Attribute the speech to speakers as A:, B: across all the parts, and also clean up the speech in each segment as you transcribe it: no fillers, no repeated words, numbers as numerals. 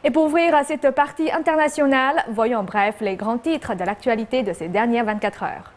A: Et pour ouvrir à cette partie internationale, voyons en bref les grands titres de l'actualité de ces dernières 24 heures.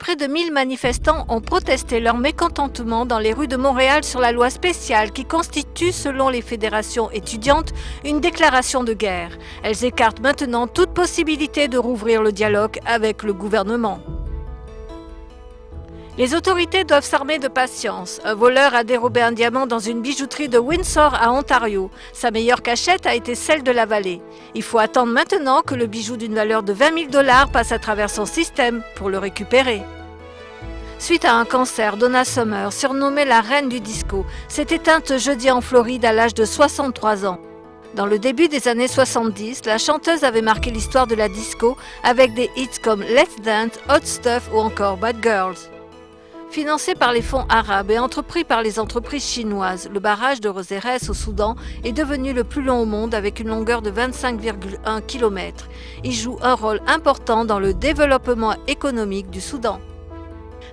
B: Près de 1000 manifestants ont protesté leur mécontentement dans les rues de Montréal sur la loi spéciale qui constitue, selon les fédérations étudiantes, une déclaration de guerre. Elles écartent maintenant toute possibilité de rouvrir le dialogue avec le gouvernement. Les autorités doivent s'armer de patience. Un voleur a dérobé un diamant dans une bijouterie de Windsor à Ontario. Sa meilleure cachette a été celle de la vallée. Il faut attendre maintenant que le bijou d'une valeur de 20 000 $ passe à travers son système pour le récupérer. Suite à un cancer, Donna Summer, surnommée la reine du disco, s'est éteinte jeudi en Floride à l'âge de 63 ans. Dans le début des années 70, la chanteuse avait marqué l'histoire de la disco avec des hits comme Let's Dance, Hot Stuff ou encore Bad Girls. Financé par les fonds arabes et entrepris par les entreprises chinoises, le barrage de Roseres au Soudan est devenu le plus long au monde avec une longueur de 25,1 km. Il joue un rôle important dans le développement économique du Soudan.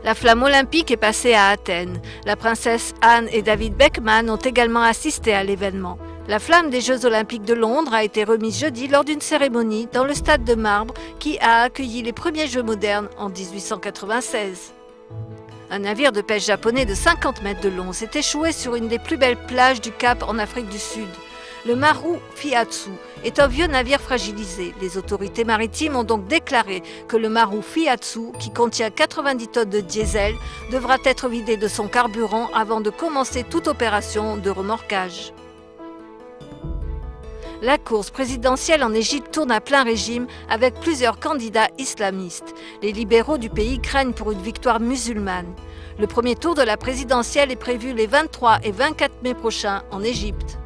B: La flamme olympique est passée à Athènes. La princesse Anne et David Beckham ont également assisté à l'événement. La flamme des Jeux olympiques de Londres a été remise jeudi lors d'une cérémonie dans le stade de marbre qui a accueilli les premiers Jeux modernes en 1896. Un navire de pêche japonais de 50 mètres de long s'est échoué sur une des plus belles plages du Cap en Afrique du Sud. Le Maru Fiatsu est un vieux navire fragilisé. Les autorités maritimes ont donc déclaré que le Maru Fiatsu, qui contient 90 tonnes de diesel, devra être vidé de son carburant avant de commencer toute opération de remorquage. La course présidentielle en Égypte tourne à plein régime avec plusieurs candidats islamistes. Les libéraux du pays craignent pour une victoire musulmane. Le premier tour de la présidentielle est prévu les 23 et 24 mai prochains en Égypte.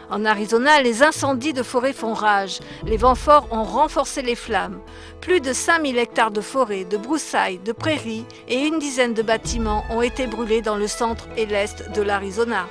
B: En Arizona, les incendies de forêt font rage. Les vents forts ont renforcé les flammes. Plus de 5000 hectares de forêt, de broussailles, de prairies et une dizaine de bâtiments ont été brûlés dans le centre et l'est de l'Arizona.